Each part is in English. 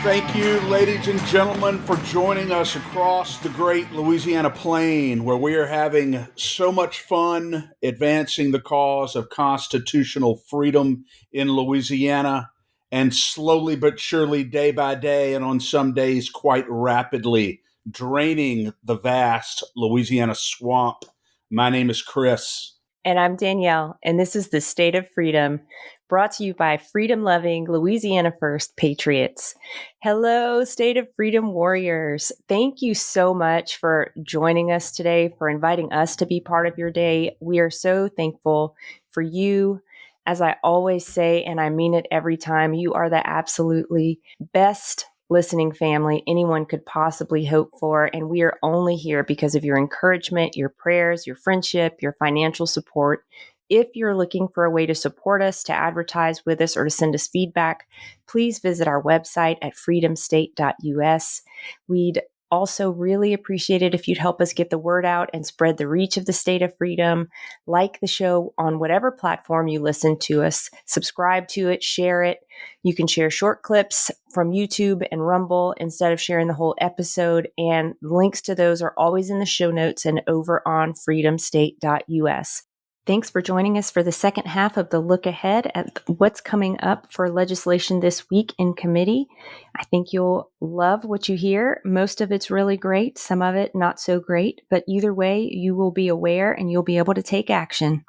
Thank you, ladies and gentlemen, for joining us across the great Louisiana plain, where we are having so much fun advancing the cause of constitutional freedom in Louisiana, and slowly but surely, day by day, and on some days quite rapidly, draining the vast Louisiana swamp. My name is Chris. And I'm Danielle, and this is the State of Freedom, brought to you by freedom-loving Louisiana First Patriots. Hello, State of Freedom warriors. Thank you so much for joining us today, for inviting us to be part of your day. We are so thankful for you. As I always say, and I mean it every time, you are the absolutely best listening family anyone could possibly hope for. And we are only here because of your encouragement, your prayers, your friendship, your financial support. If you're looking for a way to support us, to advertise with us, or to send us feedback, please visit our website at freedomstate.us. We'd also really appreciate it if you'd help us get the word out and spread the reach of the State of Freedom. Like the show on whatever platform you listen to us, subscribe to it, share it. You can share short clips from YouTube and Rumble instead of sharing the whole episode. And links to those are always in the show notes and over on freedomstate.us. Thanks for joining us for the second half of the look ahead at what's coming up for legislation this week in committee. I think you'll love what you hear. Most of it's really great, some of it not so great, but either way, you will be aware and you'll be able to take action.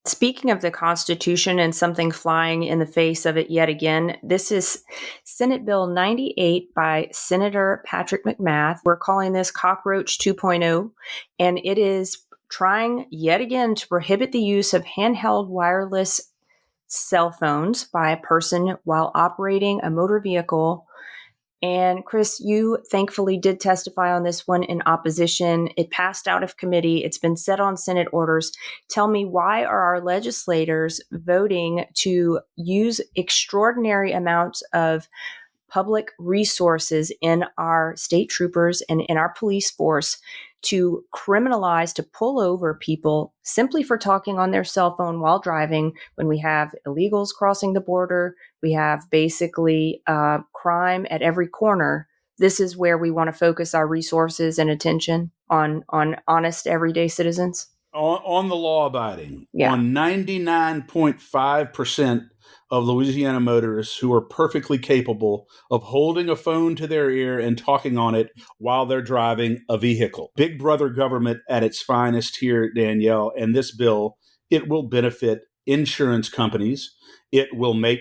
Speaking of the Constitution and something flying in the face of it yet again, this is Senate Bill 98 by Senator Patrick McMath. We're calling this Cockroach 2.0, and it is trying yet again to prohibit the use of handheld wireless cell phones by a person while operating a motor vehicle. And Chris, you thankfully did testify on this one in opposition. It passed out of committee. It's been set on Senate orders. Tell me, why are our legislators voting to use extraordinary amounts of public resources in our state troopers and in our police force to criminalize, to pull over people simply for talking on their cell phone while driving, when we have illegals crossing the border, we have basically crime at every corner? This is where we want to focus our resources and attention on honest everyday citizens. On the law abiding, Yeah. on 99.5% of Louisiana motorists who are perfectly capable of holding a phone to their ear and talking on it while they're driving a vehicle. Big brother government at its finest here, Danielle, and this bill, it will benefit insurance companies. It will make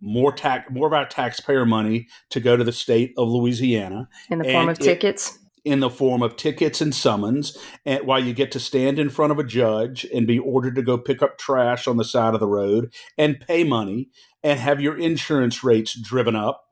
more of our taxpayer money to go to the state of Louisiana. In the form of tickets? In the form of tickets and summons, and while you get to stand in front of a judge and be ordered to go pick up trash on the side of the road and pay money and have your insurance rates driven up.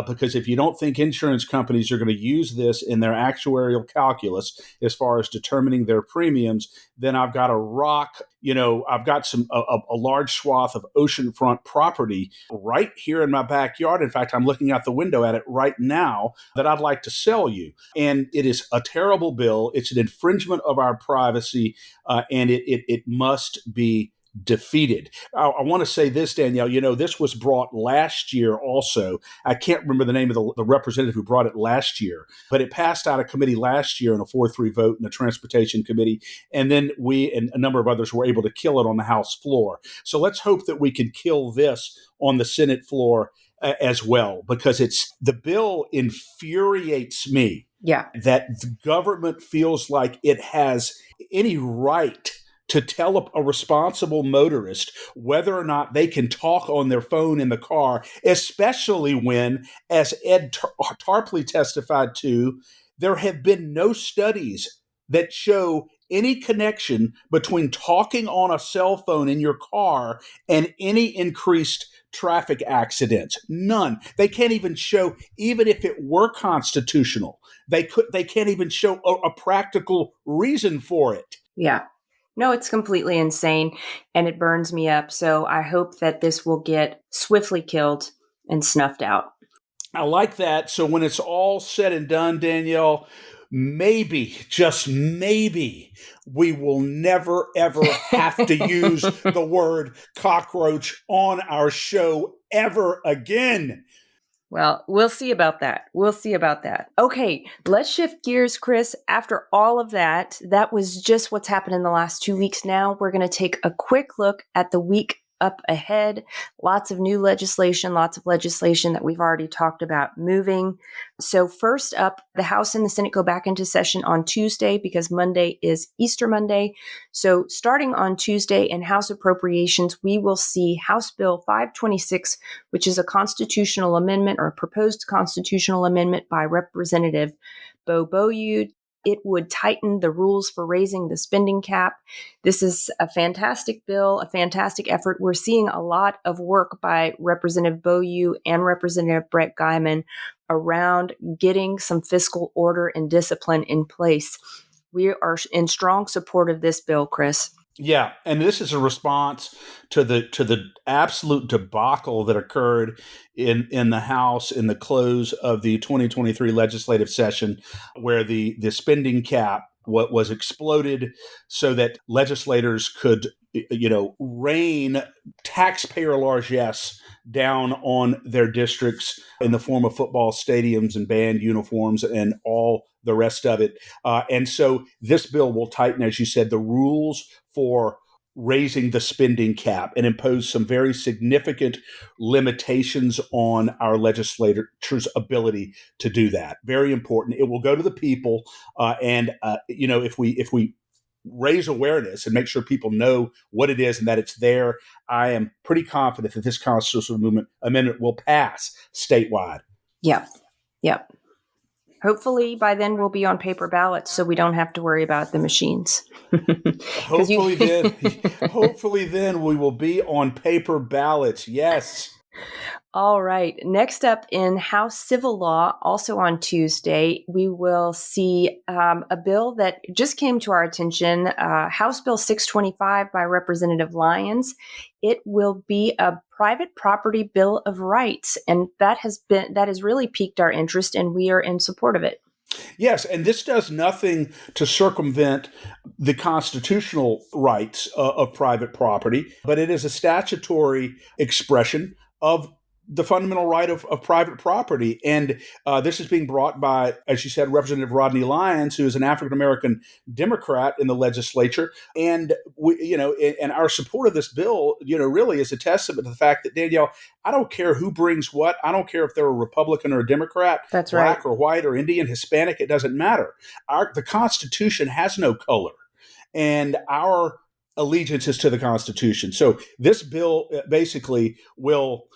Because if you don't think insurance companies are going to use this in their actuarial calculus as far as determining their premiums, then I've got I've got a large swath of oceanfront property right here in my backyard. In fact, I'm looking out the window at it right now that I'd like to sell you. And it is a terrible bill. It's an infringement of our privacy, and it must be defeated. I want to say this, Danielle, this was brought last year also. I can't remember the name of the representative who brought it last year, but it passed out of committee last year in a 4-3 vote in the Transportation Committee. And then we and a number of others were able to kill it on the House floor. So let's hope that we can kill this on the Senate floor as well, because the bill infuriates me. Yeah. That the government feels like it has any right to tell a responsible motorist whether or not they can talk on their phone in the car, especially when, as Ed Tarpley testified to, there have been no studies that show any connection between talking on a cell phone in your car and any increased traffic accidents. None. They can't even show, even if it were constitutional, they can't even show a practical reason for it. Yeah. No, it's completely insane, and it burns me up. So I hope that this will get swiftly killed and snuffed out. I like that. So when it's all said and done, Danielle, maybe, just maybe, we will never, ever have to use the word cockroach on our show ever again. Well, we'll see about that. We'll see about that. Okay, let's shift gears, Chris. After all of that, that was just what's happened in the last 2 weeks. Now we're going to take a quick look at the week up ahead. Lots of new legislation, lots of legislation that we've already talked about moving. So first up, the House and the Senate go back into session on Tuesday because Monday is Easter Monday. So starting on Tuesday in House Appropriations, we will see House Bill 526, which is a constitutional amendment or a proposed constitutional amendment by Representative Bo Beaulieu. It would tighten the rules for raising the spending cap. This is a fantastic bill, a fantastic effort. We're seeing a lot of work by Representative Beaulieu and Representative Brett Guyman around getting some fiscal order and discipline in place. We are in strong support of this bill, Chris. Yeah, and this is a response to the absolute debacle that occurred in the House in the close of the 2023 legislative session, where the spending cap was exploded so that legislators could, rain taxpayer largesse down on their districts in the form of football stadiums and band uniforms and all the rest of it. And so this bill will tighten, as you said, the rules for raising the spending cap and impose some very significant limitations on our legislators' ability to do that. Very important. It will go to the people, if we raise awareness and make sure people know what it is and that it's there, I am pretty confident that this constitutional amendment will pass statewide. Yep. Hopefully by then we'll be on paper ballots so we don't have to worry about the machines. Hopefully then we will be on paper ballots. Yes. All right. Next up in House Civil Law, also on Tuesday, we will see a bill that just came to our attention, House Bill 625 by Representative Lyons. It will be a private property bill of rights, and that has really piqued our interest, and we are in support of it. Yes, and this does nothing to circumvent the constitutional rights of private property, but it is a statutory expression of the fundamental right of private property. And this is being brought by, as you said, Representative Rodney Lyons, who is an African-American Democrat in the legislature. And and our support of this bill, really is a testament to the fact that, Danielle, I don't care who brings what. I don't care if they're a Republican or a Democrat, That's black right. or white or Indian, Hispanic, it doesn't matter. The Constitution has no color. And our allegiance is to the Constitution. So this bill basically will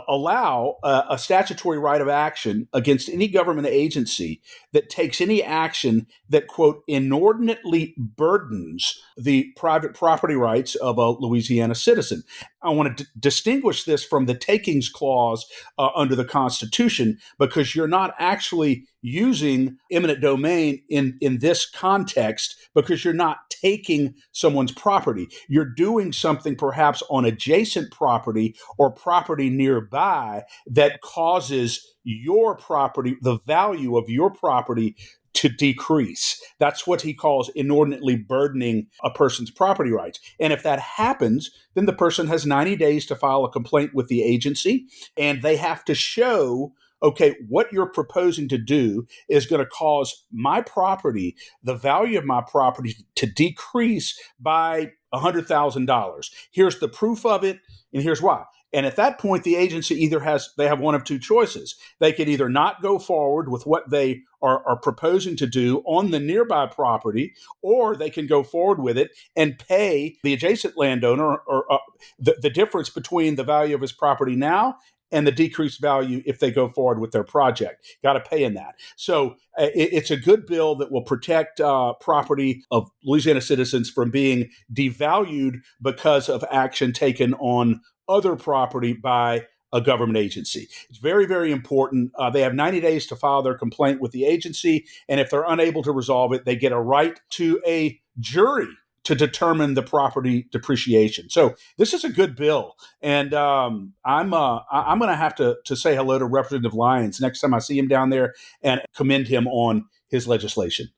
allow a statutory right of action against any government agency that takes any action that, quote, inordinately burdens the private property rights of a Louisiana citizen. I want to distinguish this from the takings clause under the Constitution, because you're not actually using eminent domain in this context, because you're not taking someone's property. You're doing something perhaps on adjacent property or property nearby that causes your property, the value of your property, to decrease. That's what he calls inordinately burdening a person's property rights. And if that happens, then the person has 90 days to file a complaint with the agency, and they have to show, okay, what you're proposing to do is going to cause my property, the value of my property, to decrease by $100,000. Here's the proof of it, and here's why. And at that point, the agency they have one of two choices. They could either not go forward with what they are proposing to do on the nearby property, or they can go forward with it and pay the adjacent landowner or the difference between the value of his property now and the decreased value if they go forward with their project. Got to pay in that. So it's a good bill that will protect property of Louisiana citizens from being devalued because of action taken on other property by a government agency. It's very, very important. They have 90 days to file their complaint with the agency, and if they're unable to resolve it, they get a right to a jury to determine the property depreciation. So this is a good bill, and I'm going to have to say hello to Representative Lyons next time I see him down there and commend him on his legislation.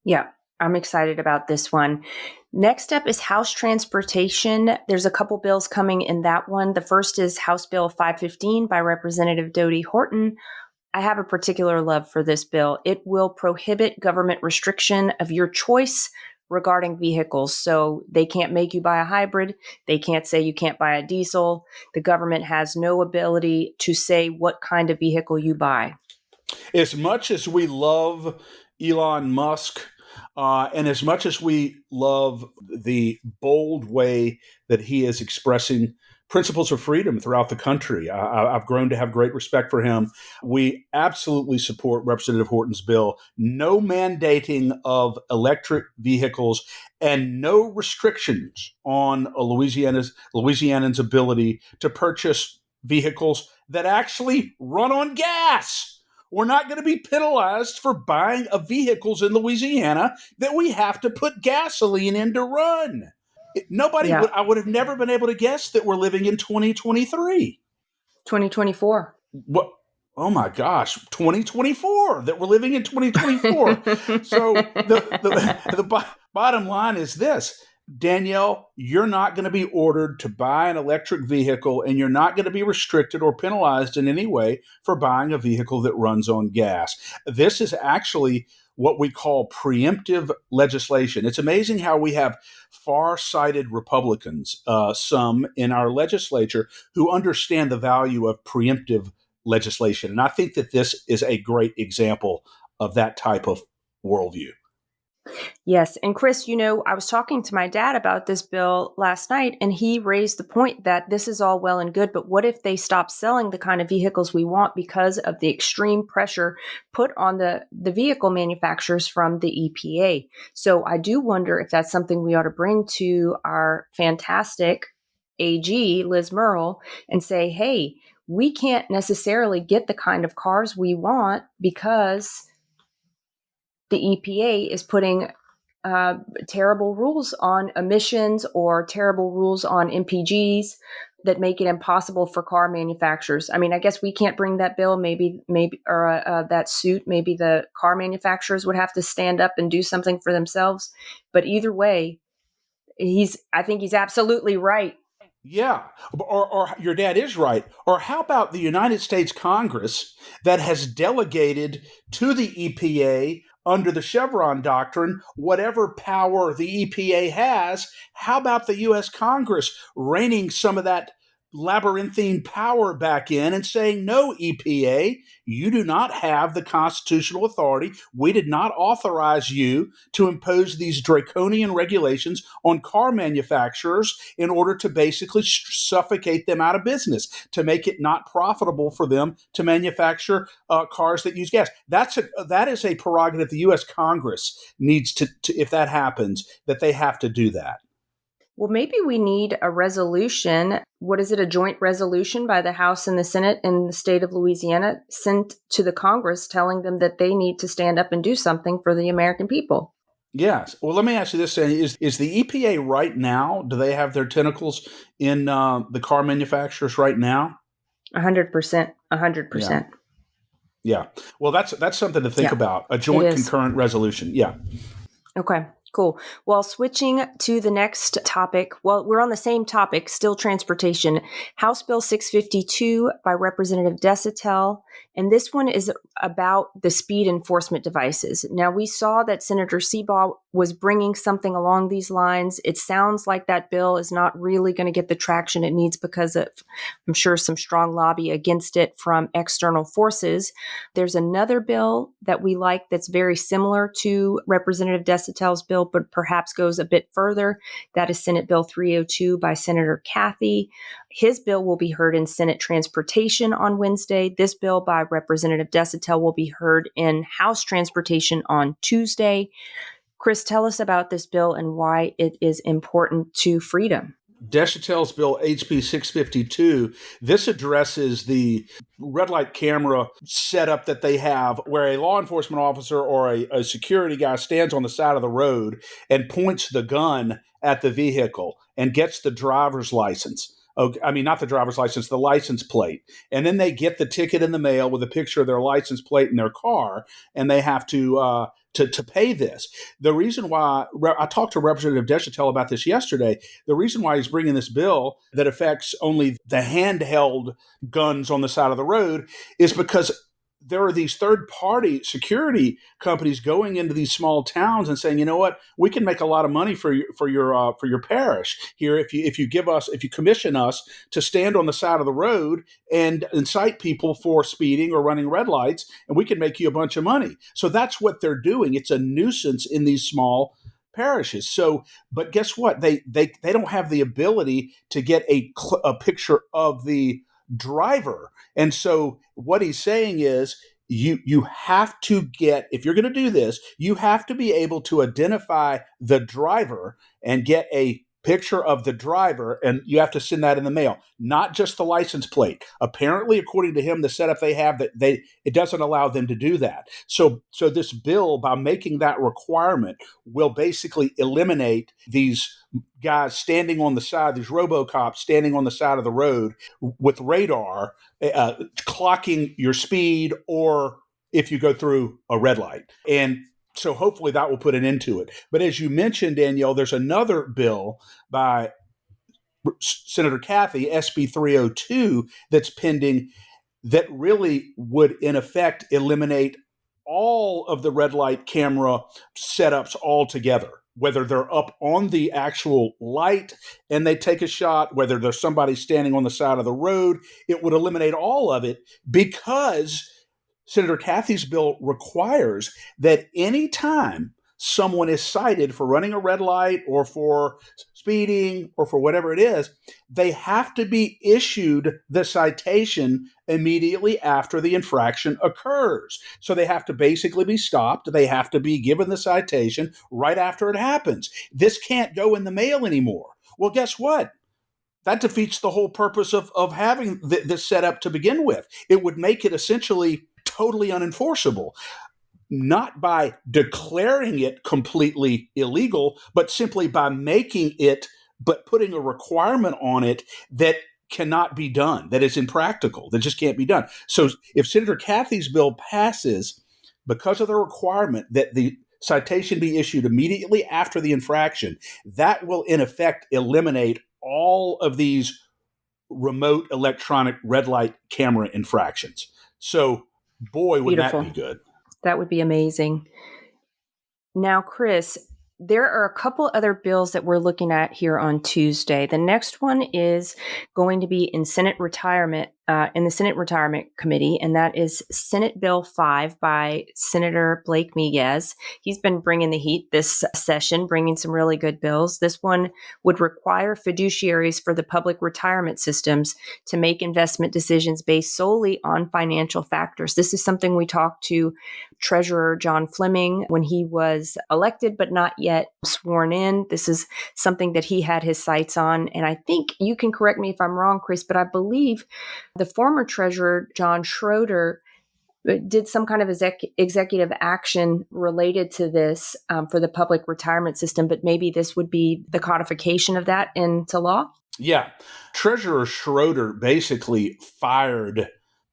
Yeah, I'm excited about this one. Next up is House Transportation. There's a couple bills coming in that one. The first is House Bill 515 by Representative Dodie Horton. I have a particular love for this bill. It will prohibit government restriction of your choice regarding vehicles. So they can't make you buy a hybrid. They can't say you can't buy a diesel. The government has no ability to say what kind of vehicle you buy. As much as we love Elon Musk, and as much as we love the bold way that he is expressing principles of freedom throughout the country, I've grown to have great respect for him. We absolutely support Representative Horton's bill. No mandating of electric vehicles and no restrictions on Louisianans' ability to purchase vehicles that actually run on gas. We're not going to be penalized for buying vehicles in Louisiana that we have to put gasoline in to run. I would have never been able to guess that we're living in 2023. 2024. What? Oh my gosh, 2024, that we're living in 2024. So the bottom line is this. Danielle, you're not going to be ordered to buy an electric vehicle, and you're not going to be restricted or penalized in any way for buying a vehicle that runs on gas. This is actually what we call preemptive legislation. It's amazing how we have far-sighted Republicans, some in our legislature, who understand the value of preemptive legislation. And I think that this is a great example of that type of worldview. Yes. And Chris, I was talking to my dad about this bill last night, and he raised the point that this is all well and good, but what if they stop selling the kind of vehicles we want because of the extreme pressure put on the vehicle manufacturers from the EPA? So I do wonder if that's something we ought to bring to our fantastic AG, Liz Murrill, and say, hey, we can't necessarily get the kind of cars we want because the EPA is putting terrible rules on emissions or terrible rules on MPGs that make it impossible for car manufacturers. I mean, I guess we can't bring that bill, or that suit. Maybe the car manufacturers would have to stand up and do something for themselves. But either way, I think he's absolutely right. Yeah, or your dad is right. Or how about the United States Congress that has delegated to the EPA under the Chevron doctrine whatever power the EPA has? How about the U.S. Congress reining some of that labyrinthine power back in and saying, no, EPA, you do not have the constitutional authority. We did not authorize you to impose these draconian regulations on car manufacturers in order to basically suffocate them out of business, to make it not profitable for them to manufacture cars that use gas. That is a prerogative the U.S. Congress needs to, if that happens, that they have to do that. Well, maybe we need a resolution. What is it? A joint resolution by the House and the Senate in the state of Louisiana sent to the Congress telling them that they need to stand up and do something for the American people. Yes. Well, let me ask you this, Sandy. Is the EPA right now, do they have their tentacles in the car manufacturers right now? 100%. 100%. Yeah. Well, that's something to think about. A joint concurrent resolution. Yeah. Okay. Cool. Well, switching to the next topic. Well, we're on the same topic, still transportation. House Bill 652 by Representative Desitel. And this one is about the speed enforcement devices. Now, we saw that Senator Seabaugh was bringing something along these lines. It sounds like that bill is not really going to get the traction it needs because of, I'm sure, some strong lobby against it from external forces. There's another bill that we like that's very similar to Representative Desitel's bill, but perhaps goes a bit further. That is Senate Bill 302 by Senator Cathy. His bill will be heard in Senate Transportation on Wednesday. This bill by Representative Desitel will be heard in House Transportation on Tuesday. Chris, tell us about this bill and why it is important to freedom. Desitel's bill, HB 652, this addresses the red light camera setup that they have where a law enforcement officer or a security guy stands on the side of the road and points the gun at the vehicle and gets the driver's license Okay, I mean, not the driver's license, the license plate. And then they get the ticket in the mail with a picture of their license plate in their car, and they have to pay this. The reason why I talked to Representative Deschantel about this yesterday, the reason why he's bringing this bill that affects only the handheld guns on the side of the road is because there are these third-party security companies going into these small towns and saying, you know what, we can make a lot of money for your parish here if you commission us to stand on the side of the road and incite people for speeding or running red lights, and we can make you a bunch of money. So that's what they're doing. It's a nuisance in these small parishes. So, but guess what? They don't have the ability to get a picture of the driver. And so what he's saying is you have to get, if you're going to do this, you have to be able to identify the driver and get a picture of the driver, and you have to send that in the mail, not just the license plate. Apparently, according to him, the setup they have, it doesn't allow them to do that. So this bill, by making that requirement, will basically eliminate these guys standing on the side, these RoboCops standing on the side of the road with radar, clocking your speed, or if you go through a red light. And so hopefully that will put an end to it. But as you mentioned, Danielle, there's another bill by Senator Cathy, SB 302, that's pending that really would, in effect, eliminate all of the red light camera setups altogether, whether they're up on the actual light and they take a shot, whether there's somebody standing on the side of the road. It would eliminate all of it because Senator Cathy's bill requires that any time someone is cited for running a red light or for speeding or for whatever it is, they have to be issued the citation immediately after the infraction occurs. So they have to basically be stopped. They have to be given the citation right after it happens. This can't go in the mail anymore. Well, guess what? That defeats the whole purpose of having this set up to begin with. It would make it essentially totally unenforceable, not by declaring it completely illegal, but simply by putting a requirement on it that cannot be done, that is impractical, that just can't be done. So if Senator Cathy's bill passes, because of the requirement that the citation be issued immediately after the infraction, that will in effect eliminate all of these remote electronic red light camera infractions. So boy, would Beautiful. that be good. That would be amazing. Now, Chris, there are a couple other bills that we're looking at here on Tuesday. The next one is going to be in the Senate Retirement Committee, and that is Senate Bill 5 by Senator Blake Miguez. He's been bringing the heat this session, bringing some really good bills. This one would require fiduciaries for the public retirement systems to make investment decisions based solely on financial factors. This is something we talked to Treasurer John Fleming when he was elected, but not yet sworn in. This is something that he had his sights on. And I think you can correct me if I'm wrong, Chris, but I believe the former treasurer, John Schroeder, did some kind of executive action related to this for the public retirement system, but maybe this would be the codification of that into law? Yeah. Treasurer Schroeder basically fired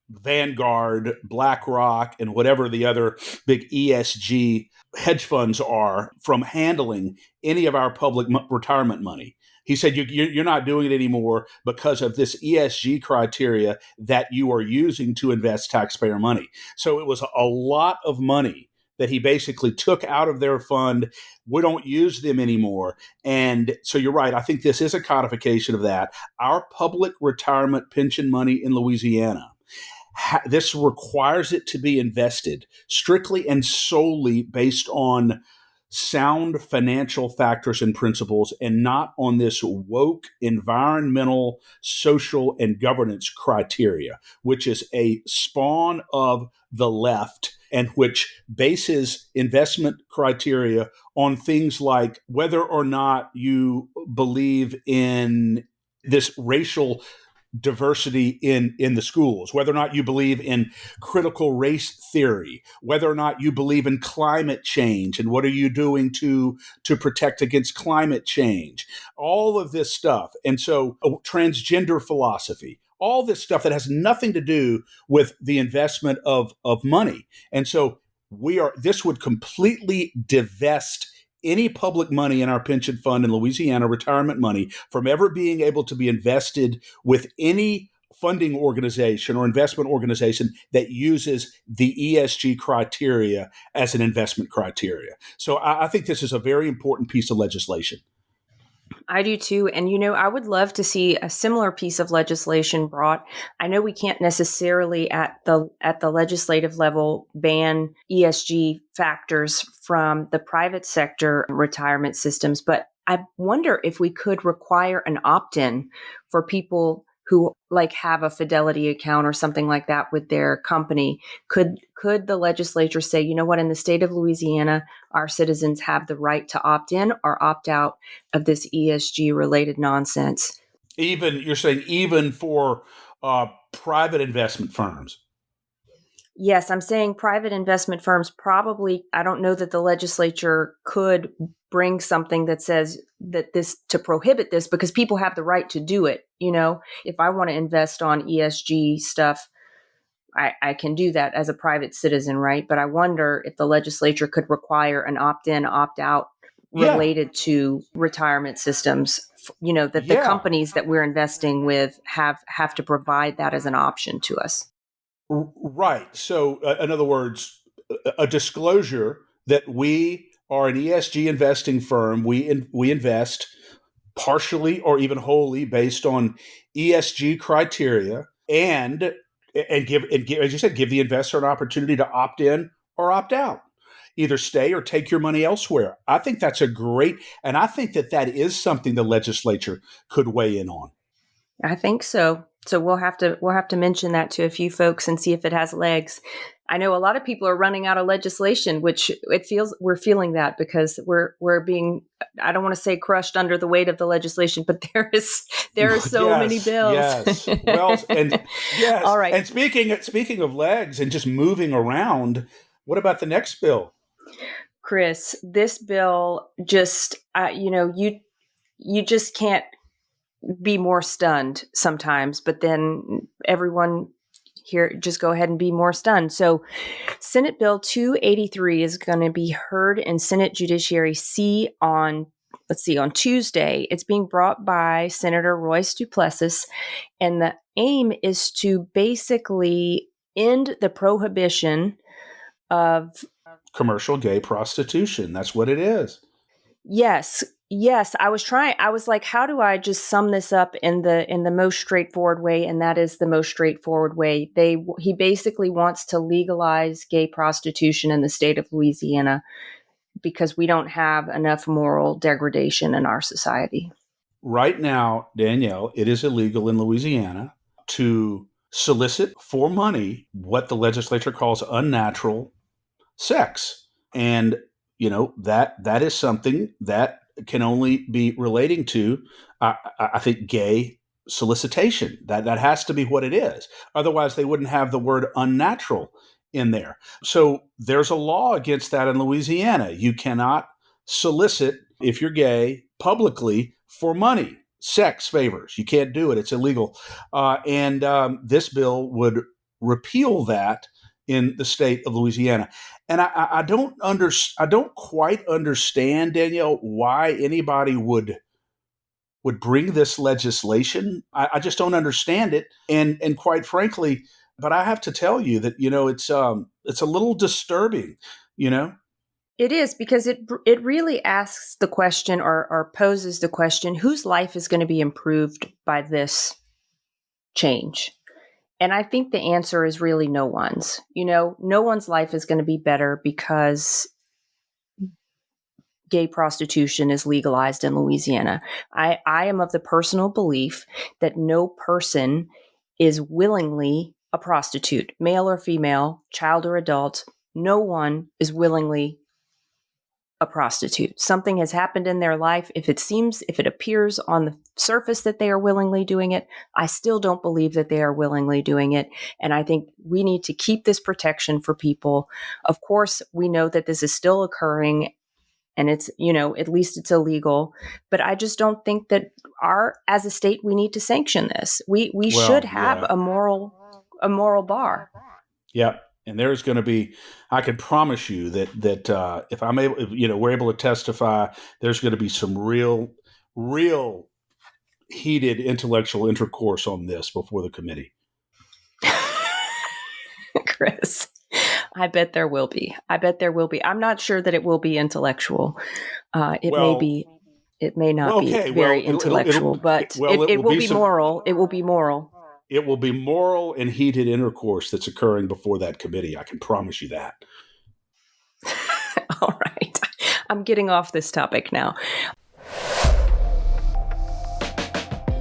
Vanguard, BlackRock, and whatever the other big ESG hedge funds are from handling any of our public retirement money. He said, you're not doing it anymore because of this ESG criteria that you are using to invest taxpayer money. So it was a lot of money that he basically took out of their fund. We don't use them anymore. And so you're right. I think this is a codification of that. Our public retirement pension money in Louisiana, this requires it to be invested strictly and solely based on sound financial factors and principles, and not on this woke environmental, social, and governance criteria, which is a spawn of the left and which bases investment criteria on things like whether or not you believe in this racial diversity in the schools, whether or not you believe in critical race theory, whether or not you believe in climate change and what are you doing to protect against climate change, all of this stuff. And so transgender philosophy, all this stuff that has nothing to do with the investment of money. And so this would completely divest any public money in our pension fund in Louisiana, retirement money, from ever being able to be invested with any funding organization or investment organization that uses the ESG criteria as an investment criteria. So I think this is a very important piece of legislation. I do too. And, I would love to see a similar piece of legislation brought. I know we can't necessarily at the legislative level ban ESG factors from the private sector retirement systems, but I wonder if we could require an opt-in for people who have a Fidelity account or something like that with their company. Could the legislature say, you know what, in the state of Louisiana, our citizens have the right to opt in or opt out of this ESG related nonsense? You're saying even for private investment firms? Yes, I'm saying private investment firms probably, I don't know that the legislature could bring something that says that to prohibit this, because people have the right to do it. If I want to invest on ESG stuff, I can do that as a private citizen, right? But I wonder if the legislature could require an opt-in, opt-out related to retirement systems, that the companies that we're investing with have to provide that as an option to us. Right. So, in other words, a disclosure that we are an ESG investing firm. We invest partially or even wholly based on ESG criteria, and give, as you said, give the investor an opportunity to opt in or opt out, either stay or take your money elsewhere. I think that's and I think that is something the legislature could weigh in on. I think so. So we'll have to mention that to a few folks and see if it has legs. I know a lot of people are running out of legislation, which we're feeling that because we're being, I don't want to say crushed under the weight of the legislation, but there are so many bills. Yes. Well, and yes. All right. And speaking of legs and just moving around, what about the next bill? Chris, this bill just, you just can't be more stunned sometimes, but then everyone here just go ahead and be more stunned. So Senate Bill 283 is going to be heard in Senate Judiciary C on Tuesday. It's being brought by Senator Royce Duplessis, and the aim is to basically end the prohibition of commercial gay prostitution. That's what it is. Yes. I was like, how do I just sum this up in the most straightforward way? And that is the most straightforward way. He basically wants to legalize gay prostitution in the state of Louisiana because we don't have enough moral degradation in our society. Right now, Danielle, it is illegal in Louisiana to solicit for money what the legislature calls unnatural sex. And, that is something that can only be relating to, I think, gay solicitation. That has to be what it is. Otherwise, they wouldn't have the word unnatural in there. So there's a law against that in Louisiana. You cannot solicit, if you're gay, publicly for money, sex favors. You can't do it. It's illegal. And this bill would repeal that in the state of Louisiana. And I don't quite understand, Danielle, why anybody would bring this legislation. I just don't understand it. And quite frankly, but I have to tell you that, it's a little disturbing, It is, because it really asks the question or poses the question, whose life is going to be improved by this change? And I think the answer is really no one's. No one's life is going to be better because gay prostitution is legalized in Louisiana. I am of the personal belief that no person is willingly a prostitute, male or female, child or adult. No one is willingly a prostitute. Something has happened in their life. If it appears on the surface that they are willingly doing it, I still don't believe that they are willingly doing it. And I think we need to keep this protection for people. Of course, we know that this is still occurring and it's, at least it's illegal. But I just don't think that as a state, we need to sanction this. We should have a moral bar. Yeah. And there's going to be, I can promise you that if I'm able, we're able to testify, there's going to be some real heated intellectual intercourse on this before the committee. Chris, I bet there will be. I'm not sure that it will be intellectual. It may not be very intellectual, but it will be moral. It will be moral. It will be moral and heated intercourse that's occurring before that committee. I can promise you that. All right. I'm getting off this topic now.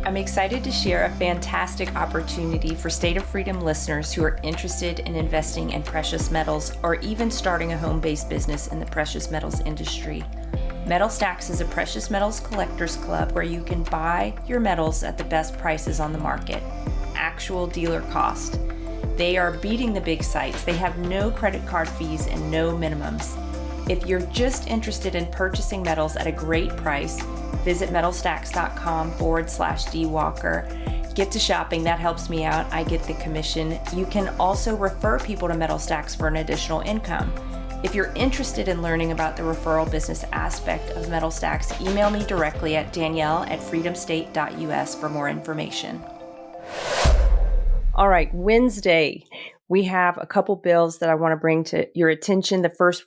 I'm excited to share a fantastic opportunity for State of Freedom listeners who are interested in investing in precious metals or even starting a home-based business in the precious metals industry. Metal Stacks is a precious metals collectors club where you can buy your metals at the best prices on the market, actual dealer cost. They are beating the big sites. They have no credit card fees and no minimums. If you're just interested in purchasing metals at a great price, visit metalstacks.com/dwalker. Get to shopping. That helps me out. I get the commission. You can also refer people to Metal Stacks for an additional income. If you're interested in learning about the referral business aspect of Metal Stacks, email me directly at danielle@freedomstate.us for more information. All right, Wednesday, we have a couple bills that I want to bring to your attention. The first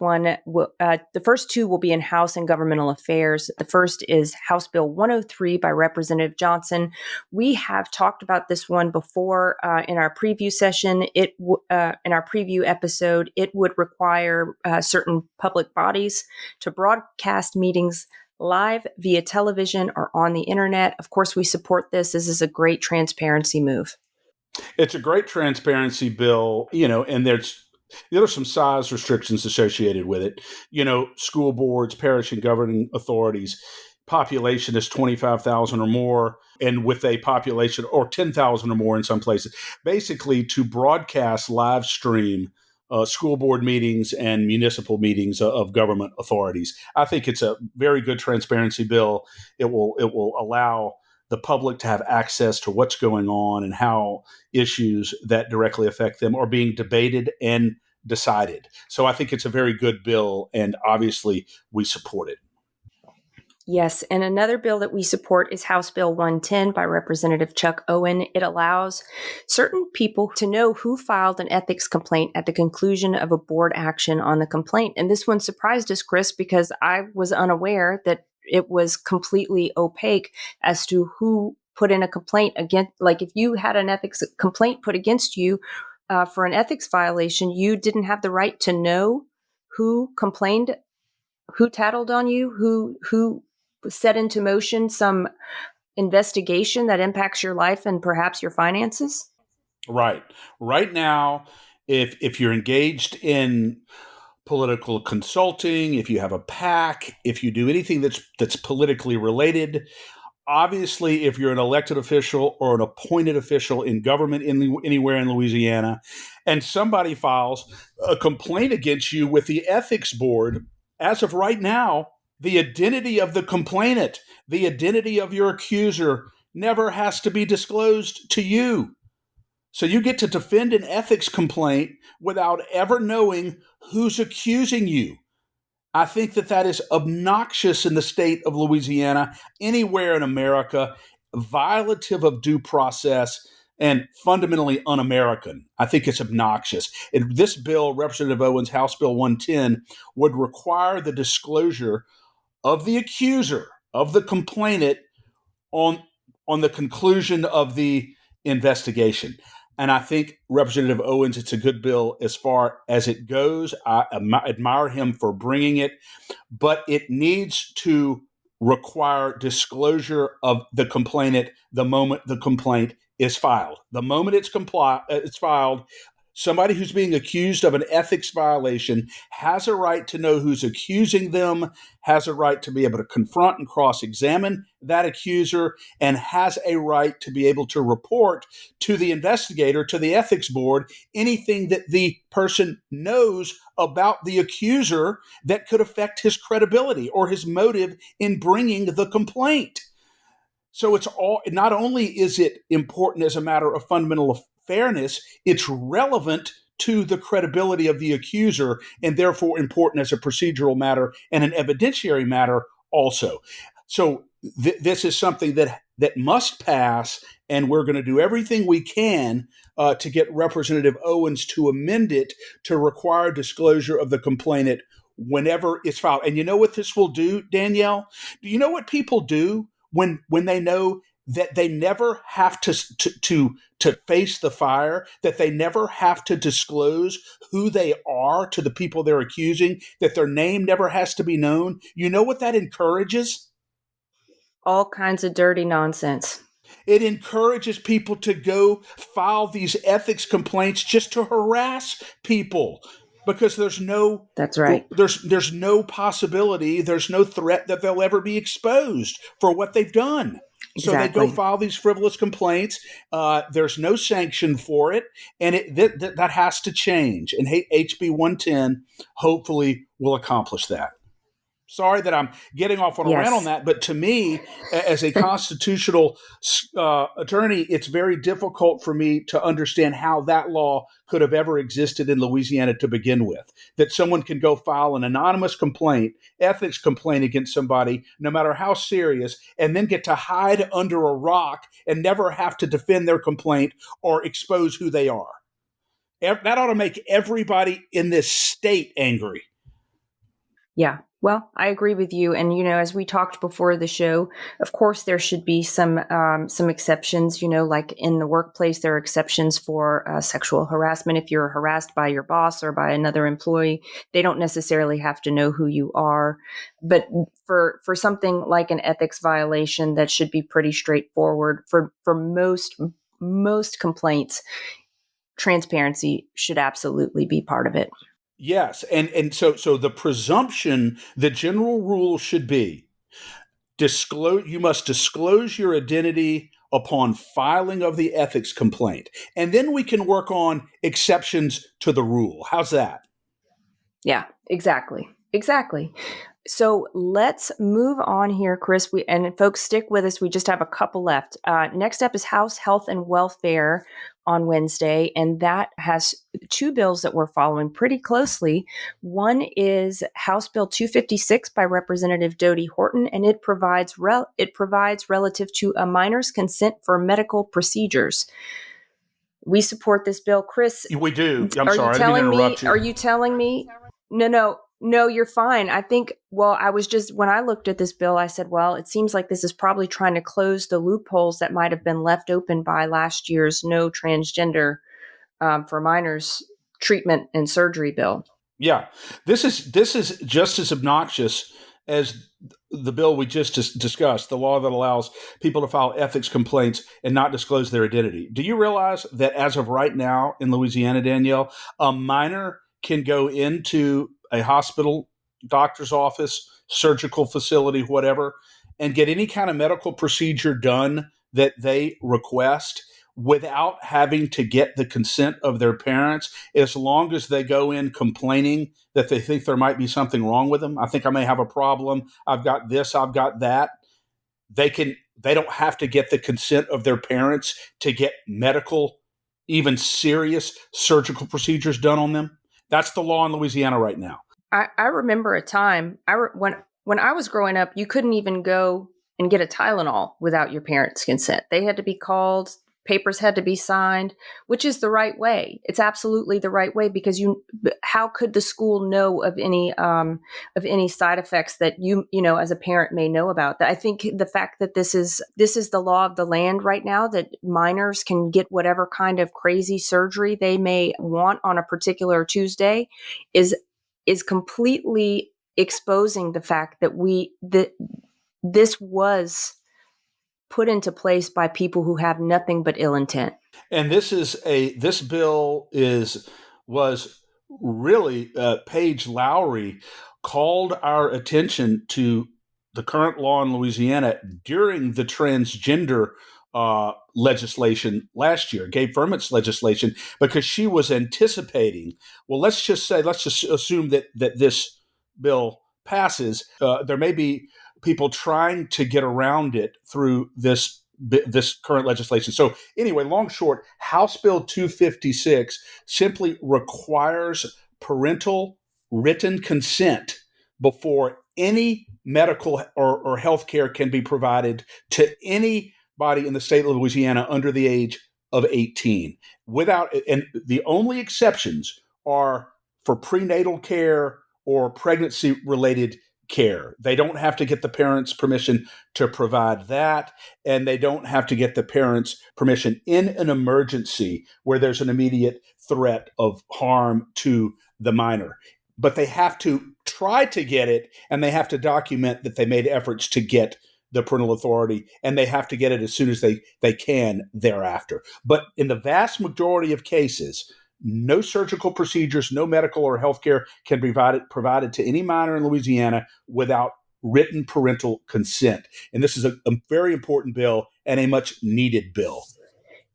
two will be in House and Governmental Affairs. The first is House Bill 103 by Representative Johnson. We have talked about this one before in our preview session. In our preview episode, it would require certain public bodies to broadcast meetings live via television or on the internet. Of course, we support this. This is a great transparency move. It's a great transparency bill, and there are some size restrictions associated with it. School boards, parish and governing authorities, population is 25,000 or more, and with a population or 10,000 or more in some places, basically to broadcast live stream school board meetings and municipal meetings of government authorities. I think it's a very good transparency bill. It will allow the public to have access to what's going on and how issues that directly affect them are being debated and decided. So I think it's a very good bill, and obviously we support it. Yes, and another bill that we support is House Bill 110 by Representative Chuck Owen. It allows certain people to know who filed an ethics complaint at the conclusion of a board action on the complaint. And this one surprised us, Chris, because I was unaware that it was completely opaque as to who put in a complaint against, like if you had an ethics complaint put against you for an ethics violation, you didn't have the right to know who complained, who tattled on you, who set into motion some investigation that impacts your life and perhaps your finances. Right. Right now, if you're engaged in political consulting, if you have a PAC, if you do anything that's politically related, obviously, if you're an elected official or an appointed official in government anywhere in Louisiana, and somebody files a complaint against you with the ethics board, as of right now, the identity of the complainant, the identity of your accuser never has to be disclosed to you. So you get to defend an ethics complaint without ever knowing who's accusing you. I think that is obnoxious in the state of Louisiana, anywhere in America, violative of due process, and fundamentally un-American. I think it's obnoxious. And this bill, Representative Owens, House Bill 110, would require the disclosure of the accuser, of the complainant, on the conclusion of the investigation. And I think Representative Owens, it's a good bill as far as it goes. I admire him for bringing it, but it needs to require disclosure of the complainant the moment the complaint is filed. The moment it's filed, Somebody who's being accused of an ethics violation has a right to know who's accusing them, has a right to be able to confront and cross-examine that accuser, and has a right to be able to report to the investigator, to the ethics board, anything that the person knows about the accuser that could affect his credibility or his motive in bringing the complaint. So it's all, not only is it important as a matter of fundamental fairness, it's relevant to the credibility of the accuser and therefore important as a procedural matter and an evidentiary matter also. So this is something that must pass, and we're going to do everything we can to get Representative Owens to amend it to require disclosure of the complainant whenever it's filed. And you know what this will do, Danielle? Do you know what people do when they know that they never have to face the fire, that they never have to disclose who they are to the people they're accusing, that their name never has to be known? You know what that encourages? All kinds of dirty nonsense. It encourages people to go file these ethics complaints just to harass people, because there's no That's right. There's no possibility, there's no threat that they'll ever be exposed for what they've done. So Exactly. they go file these frivolous complaints. There's no sanction for it, and that has to change. And HB 110 hopefully will accomplish that. Sorry that I'm getting off on a rant on that, but to me, as a constitutional attorney, it's very difficult for me to understand how that law could have ever existed in Louisiana to begin with. That someone can go file an anonymous complaint, ethics complaint against somebody, no matter how serious, and then get to hide under a rock and never have to defend their complaint or expose who they are. That ought to make everybody in this state angry. Yeah. Well, I agree with you. And, as we talked before the show, of course, there should be some exceptions, like in the workplace, there are exceptions for sexual harassment. If you're harassed by your boss or by another employee, they don't necessarily have to know who you are. But for something like an ethics violation, that should be pretty straightforward. For most complaints, transparency should absolutely be part of it. Yes, and so the presumption, the general rule should be you must disclose your identity upon filing of the ethics complaint. And then we can work on exceptions to the rule. How's that? Yeah, exactly. So let's move on here, Chris. And folks, stick with us. We just have a couple left. Next up is House Health and Welfare on Wednesday, and that has two bills that we're following pretty closely. One is House Bill 256 by Representative Dodie Horton, and it provides relative to a minor's consent for medical procedures. We support this bill, Chris. We do. I'm sorry, I didn't mean to interrupt you. Are you telling me? No, you're fine. I think, when I looked at this bill, I said, well, it seems like this is probably trying to close the loopholes that might have been left open by last year's No Transgender for Minors treatment and surgery bill. Yeah, this is just as obnoxious as the bill we just discussed, the law that allows people to file ethics complaints and not disclose their identity. Do you realize that as of right now in Louisiana, Danielle, a minor can go into a hospital, doctor's office, surgical facility, whatever, and get any kind of medical procedure done that they request without having to get the consent of their parents, as long as they go in complaining that they think there might be something wrong with them. I think I may have a problem. I've got this, I've got that. They don't have to get the consent of their parents to get medical, even serious surgical procedures done on them. That's the law in Louisiana right now. I remember a time when I was growing up, you couldn't even go and get a Tylenol without your parents' consent. They had to be called, papers had to be signed, which is the right way. It's absolutely the right way, because how could the school know of any side effects that you as a parent may know about? I think the fact that this is the law of the land right now, that minors can get whatever kind of crazy surgery they may want on a particular Tuesday is completely exposing the fact that this was put into place by people who have nothing but ill intent. And this bill was really Paige Lowry called our attention to the current law in Louisiana during the transgender legislation last year, Gabe Ferment's legislation, because she was anticipating. Well, let's just assume that this bill passes. There may be people trying to get around it through this current legislation. So anyway, long short, House Bill 256 simply requires parental written consent before any medical or health care can be provided to anybody in the state of Louisiana under the age of 18. And the only exceptions are for prenatal care or pregnancy related care. They don't have to get the parents' permission to provide that, and they don't have to get the parents' permission in an emergency where there's an immediate threat of harm to the minor. But they have to try to get it, and they have to document that they made efforts to get the parental authority, and they have to get it as soon as they can thereafter. But in the vast majority of cases, no surgical procedures, no medical or health care can be provided to any minor in Louisiana without written parental consent. And this is a very important bill and a much needed bill.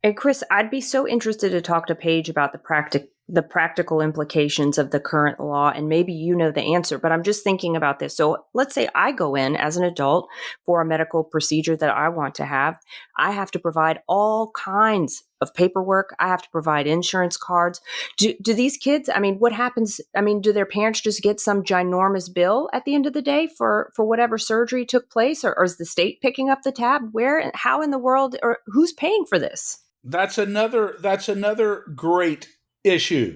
And Chris, I'd be so interested to talk to Paige about the practical implications of the current law, and maybe you know the answer, but I'm just thinking about this. So let's say I go in as an adult for a medical procedure that I want to have. I have to provide all kinds of paperwork. I have to provide insurance cards. Do these kids, what happens? Do their parents just get some ginormous bill at the end of the day for whatever surgery took place, or is the state picking up the tab? Where, how in the world, or who's paying for this? That's another great issue.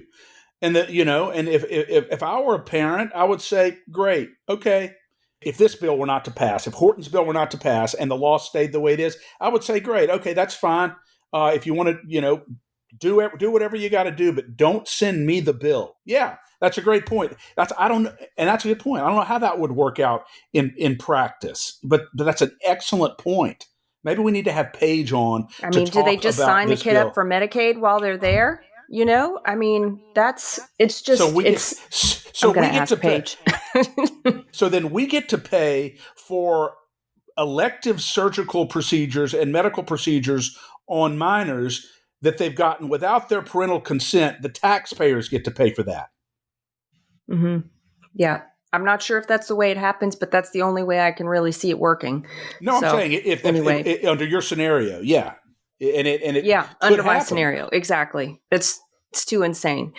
And and if I were a parent, I would say, great, okay. If this bill were not to pass, if Horton's bill were not to pass and the law stayed the way it is, I would say, great, okay, that's fine. If you want to, do whatever you got to do, but don't send me the bill. Yeah, that's a great point. That's a good point. I don't know how that would work out in practice, but that's an excellent point. Maybe we need to have Paige on. Do they just sign the kid up for Medicaid while they're there? It's just. So we get to Paige. So then we get to pay for elective surgical procedures and medical procedures on minors that they've gotten without their parental consent. The taxpayers get to pay for that. Mm-hmm. Yeah. I'm not sure if that's the way it happens, but that's the only way I can really see it working. No, I'm saying if under your scenario, yeah, under my scenario, exactly. It's too insane.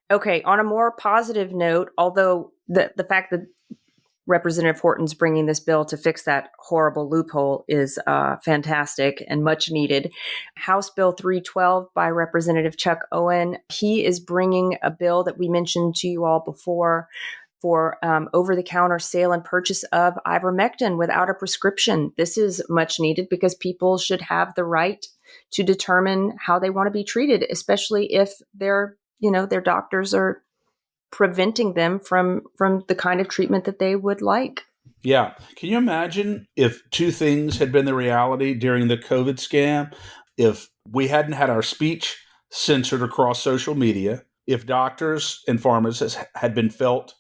Okay, on a more positive note, although the fact that Representative Horton's bringing this bill to fix that horrible loophole is fantastic and much needed. House Bill 312 by Representative Chuck Owen, he is bringing a bill that we mentioned to you all before for over-the-counter sale and purchase of ivermectin without a prescription. This is much needed because people should have the right to determine how they want to be treated, especially if their doctors are preventing them from the kind of treatment that they would like. Yeah. Can you imagine if two things had been the reality during the COVID scam? If we hadn't had our speech censored across social media, if doctors and pharmacists had felt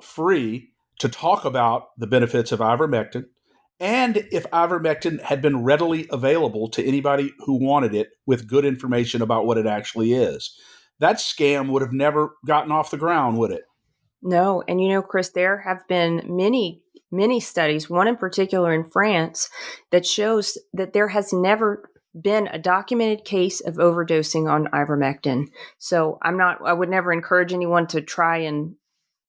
free to talk about the benefits of ivermectin, and if ivermectin had been readily available to anybody who wanted it with good information about what it actually is, that scam would have never gotten off the ground, would it? No. And Chris, there have been many, many studies, one in particular in France, that shows that there has never been a documented case of overdosing on ivermectin. So I would never encourage anyone to try and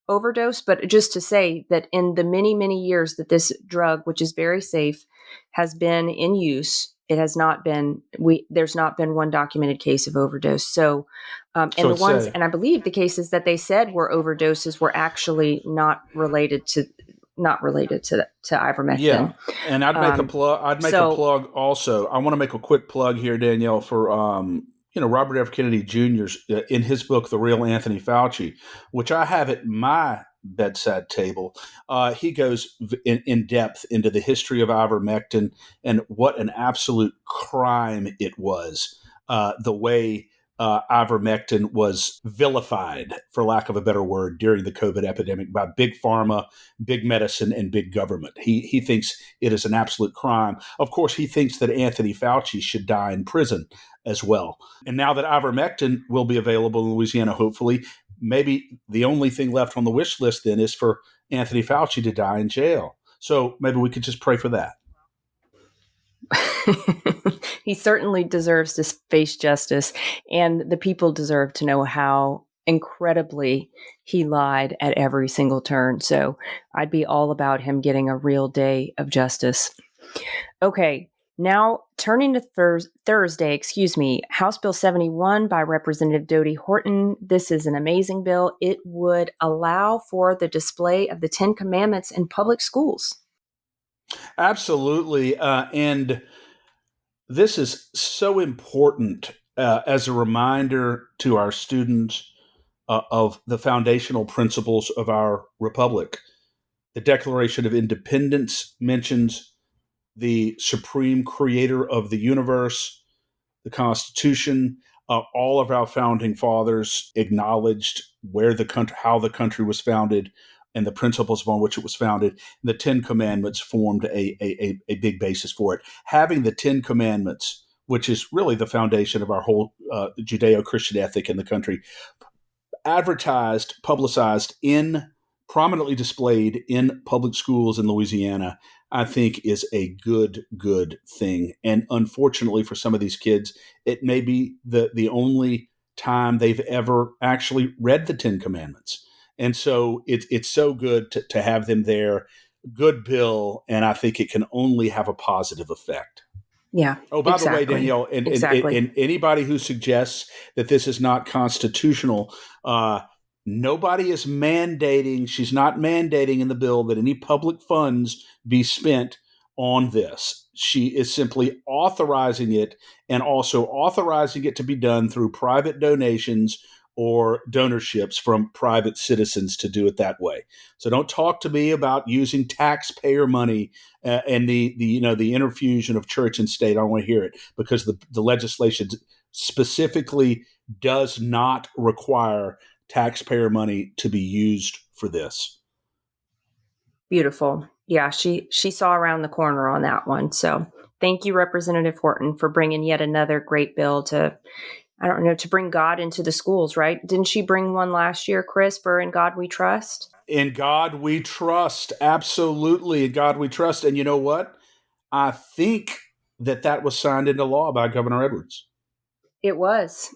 overdose, but just to say that in the many, many years that this drug, which is very safe, has been in use, there's not been one documented case of overdose. So, and I believe the cases that they said were overdoses were actually not related to ivermectin. Yeah, and I'd make a plug also. I want to make a quick plug here, Danielle, for Robert F. Kennedy Jr.'s in his book, The Real Anthony Fauci, which I have at my bedside table. He goes in depth into the history of ivermectin and what an absolute crime it was, the way ivermectin was vilified, for lack of a better word, during the COVID epidemic by big pharma, big medicine, and big government. He thinks it is an absolute crime. Of course, he thinks that Anthony Fauci should die in prison as well. And now that ivermectin will be available in Louisiana, hopefully, maybe the only thing left on the wish list then is for Anthony Fauci to die in jail. So maybe we could just pray for that. He certainly deserves to face justice, and the people deserve to know how incredibly he lied at every single turn. So I'd be all about him getting a real day of justice. Okay, now turning to Thursday, House Bill 71 by Representative Dodie Horton. This is an amazing bill. It would allow for the display of the 10 Commandments in public schools. Absolutely. And this is so important as a reminder to our students of the foundational principles of our republic. The Declaration of Independence mentions the supreme creator of the universe. The Constitution, all of our founding fathers acknowledged where the country, how the country was founded, and the principles upon which it was founded. And the Ten Commandments formed a big basis for it. Having the Ten Commandments, which is really the foundation of our whole Judeo-Christian ethic in the country, advertised, publicized, prominently displayed in public schools in Louisiana, I think is a good thing. And unfortunately for some of these kids, it may be the only time they've ever actually read the Ten Commandments. And so it's so good to have them there. Good bill, and I think it can only have a positive effect. Yeah. Oh, by exactly. the way, Danielle, and anybody who suggests that this is not constitutional, nobody is mandating, she's not mandating in the bill that any public funds be spent on this. She is simply authorizing it, and also authorizing it to be done through private donations or donorships from private citizens to do it that way. So don't talk to me about using taxpayer money and the interfusion of church and state. I don't want to hear it, because the legislation specifically does not require taxpayer money to be used for this. Beautiful. Yeah, she saw around the corner on that one. So thank you, Representative Horton, for bringing yet another great bill to bring God into the schools, right? Didn't she bring one last year, Chris, for In God We Trust? In God We Trust. Absolutely. In God We Trust. And you know what? I think that was signed into law by Governor Edwards. It was.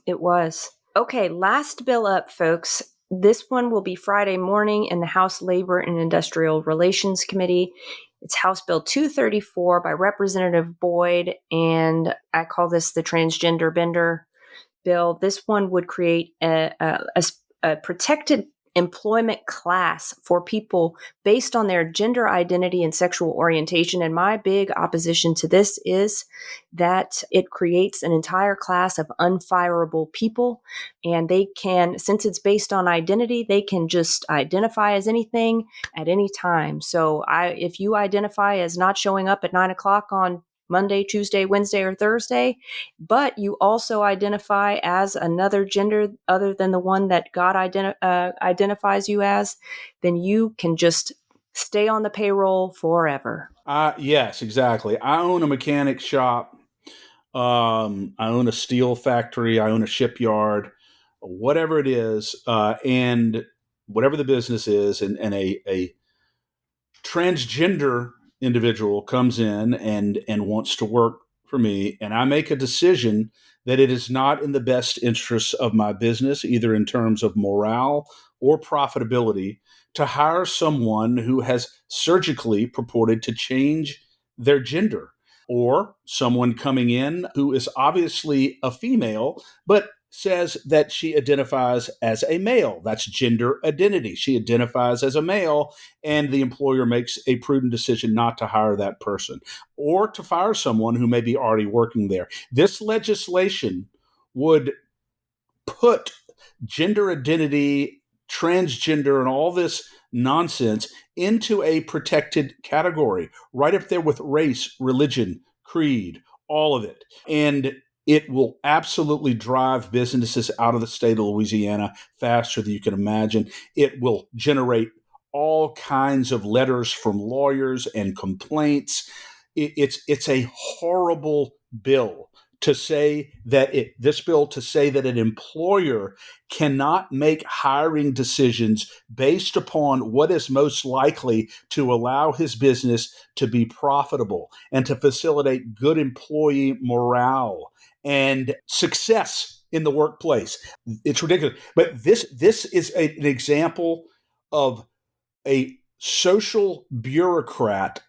Okay, last bill up, folks. This one will be Friday morning in the House Labor and Industrial Relations Committee. It's House Bill 234 by Representative Boyd, and I call this the transgender bender bill. This one would create a protected employment class for people based on their gender identity and sexual orientation. And my big opposition to this is that it creates an entire class of unfireable people. And they can, since it's based on identity, they can just identify as anything at any time. So if you identify as not showing up at 9:00 on Monday, Tuesday, Wednesday, or Thursday, but you also identify as another gender other than the one that God identifies you as, then you can just stay on the payroll forever. Yes, exactly. I own a mechanic shop. I own a steel factory. I own a shipyard, whatever it is, and whatever the business is, and a transgender individual comes in and wants to work for me, and I make a decision that it is not in the best interests of my business, either in terms of morale or profitability, to hire someone who has surgically purported to change their gender, or someone coming in who is obviously a female, but says that she identifies as a male. That's gender identity. She identifies as a male, and the employer makes a prudent decision not to hire that person, or to fire someone who may be already working there. This legislation would put gender identity transgender and all this nonsense into a protected category, right up there with race, religion, creed, all of it. And it will absolutely drive businesses out of the state of Louisiana faster than you can imagine. It will generate all kinds of letters from lawyers and complaints. It's a horrible bill to say that an employer cannot make hiring decisions based upon what is most likely to allow his business to be profitable and to facilitate good employee morale and success in the workplace. It's ridiculous. But this is an example of a social bureaucrat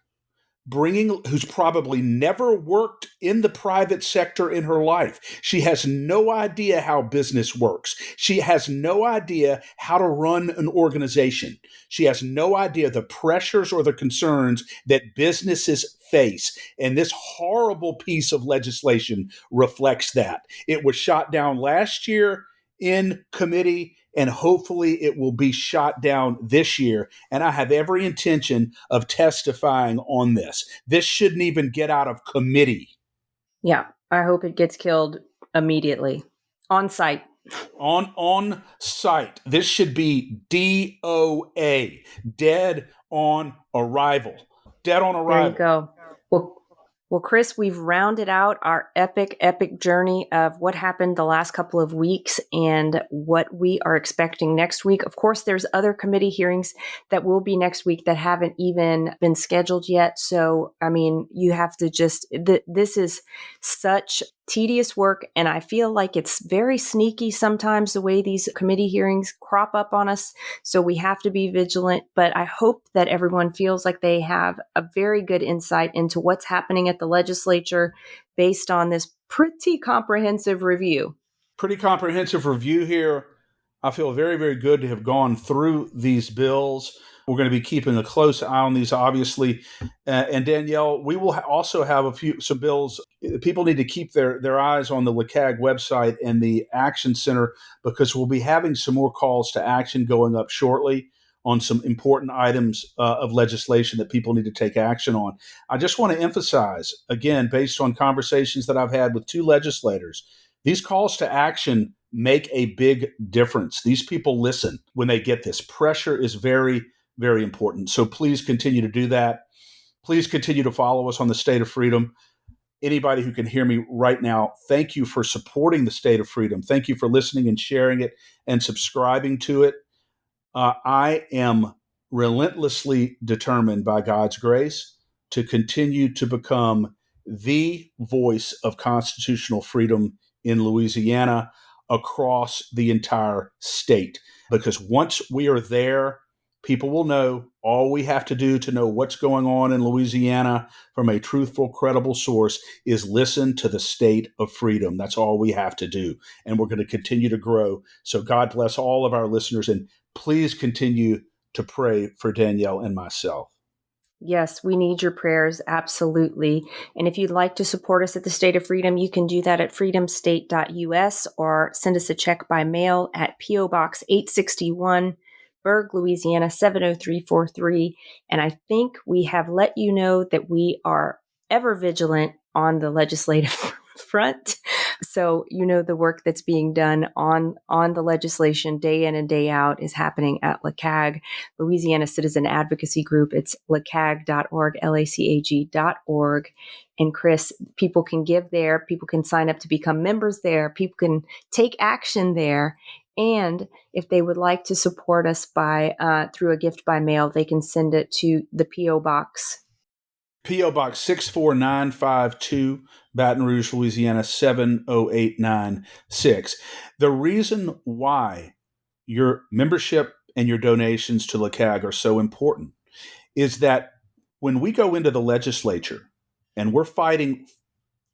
who's probably never worked in the private sector in her life. She has no idea how business works. She has no idea how to run an organization. She has no idea the pressures or the concerns that businesses face. And this horrible piece of legislation reflects that. It was shot down last year in committee, and hopefully it will be shot down this year. And I have every intention of testifying on this. This shouldn't even get out of committee. Yeah, I hope it gets killed immediately. On site. On site. This should be DOA, dead on arrival. Dead on arrival. There you go. Well, Chris, we've rounded out our epic journey of what happened the last couple of weeks and what we are expecting next week. Of course, there's other committee hearings that will be next week that haven't even been scheduled yet. So, I mean, you have to this is such tedious work. And I feel like it's very sneaky sometimes the way these committee hearings crop up on us. So we have to be vigilant. But I hope that everyone feels like they have a very good insight into what's happening at the legislature based on this pretty comprehensive review. Pretty comprehensive review here. I feel very, very good to have gone through these bills. We're going to be keeping a close eye on these, obviously. And Danielle, we will also have some bills. People need to keep their eyes on the LACAG website and the Action Center, because we'll be having some more calls to action going up shortly on some important items of legislation that people need to take action on. I just want to emphasize, again, based on conversations that I've had with two legislators, these calls to action make a big difference. These people listen when they get this. Pressure is very, very important. So please continue to do that. Please continue to follow us on the State of Freedom. Anybody who can hear me right now, thank you for supporting the State of Freedom. Thank you for listening and sharing it and subscribing to it. I am relentlessly determined by God's grace to continue to become the voice of constitutional freedom in Louisiana across the entire state. Because once we are there, people will know. All we have to do to know what's going on in Louisiana from a truthful, credible source is listen to the State of Freedom. That's all we have to do. And we're going to continue to grow. So God bless all of our listeners. And please continue to pray for Danielle and myself. Yes, we need your prayers. Absolutely. And if you'd like to support us at the State of Freedom, you can do that at freedomstate.us or send us a check by mail at P.O. Box 861, Berg, Louisiana 70343. And I think we have let you know that we are ever vigilant on the legislative front. So, you know, the work that's being done on the legislation day in and day out is happening at LACAG, Louisiana Citizen Advocacy Group. It's lacag.org, LACAG.org. And Chris, people can give there. People can sign up to become members there. People can take action there. And if they would like to support us by through a gift by mail, they can send it to the P.O. Box. P.O. Box 64952, Baton Rouge, Louisiana 70896. The reason why your membership and your donations to LACAG are so important is that when we go into the legislature and we're fighting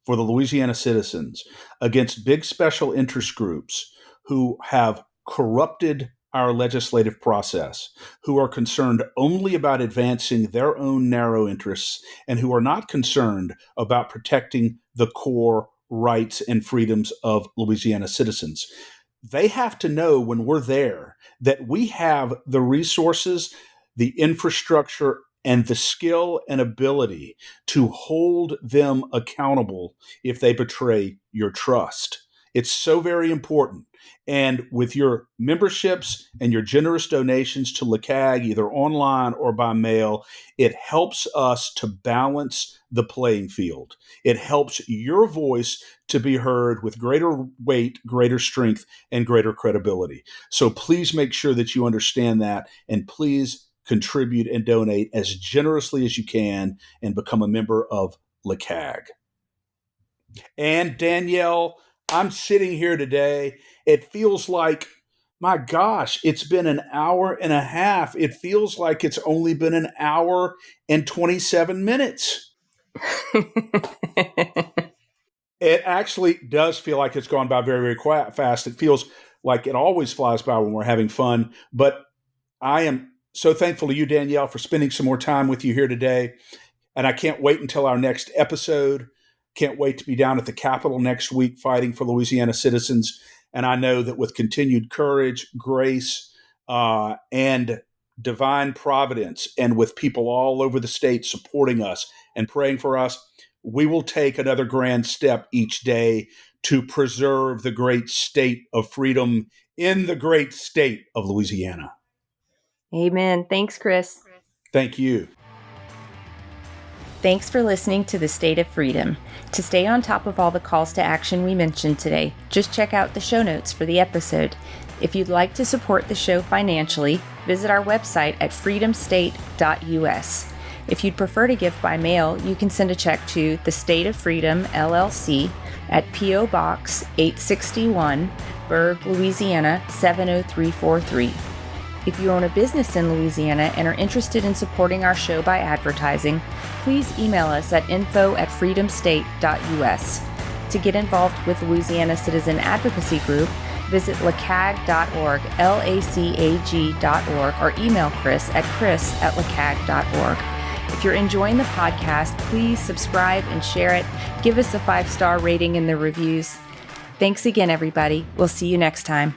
for the Louisiana citizens against big special interest groups who have corrupted our legislative process, who are concerned only about advancing their own narrow interests and who are not concerned about protecting the core rights and freedoms of Louisiana citizens. they have to know when we're there that we have the resources, the infrastructure, and the skill and ability to hold them accountable if they betray your trust. It's so very important. And with your memberships and your generous donations to LACAG, either online or by mail, it helps us to balance the playing field. It helps your voice to be heard with greater weight, greater strength, and greater credibility. So please make sure that you understand that, and please contribute and donate as generously as you can and become a member of LACAG. And Danielle, I'm sitting here today. It feels like, my gosh, it's been an hour and a half. It feels like it's only been an hour and 27 minutes. It actually does feel like it's gone by very, very fast. It feels like it always flies by when we're having fun. But I am so thankful to you, Danielle, for spending some more time with you here today. And I can't wait until our next episode. Can't wait to be down at the Capitol next week fighting for Louisiana citizens. And I know that with continued courage, grace, and divine providence, and with people all over the state supporting us and praying for us, we will take another grand step each day to preserve the great state of freedom in the great state of Louisiana. Amen. Thanks, Chris. Thank you. Thanks for listening to The State of Freedom. To stay on top of all the calls to action we mentioned today, just check out the show notes for the episode. If you'd like to support the show financially, visit our website at freedomstate.us. If you'd prefer to give by mail, you can send a check to The State of Freedom, LLC, at P.O. Box 861, Berg, Louisiana 70343. If you own a business in Louisiana and are interested in supporting our show by advertising, please email us at info@freedomstate.us. To get involved with Louisiana Citizen Advocacy Group, visit lacag.org, LACAG.org, or email Chris at chris@lacag.org. If you're enjoying the podcast, please subscribe and share it. Give us a 5-star rating in the reviews. Thanks again, everybody. We'll see you next time.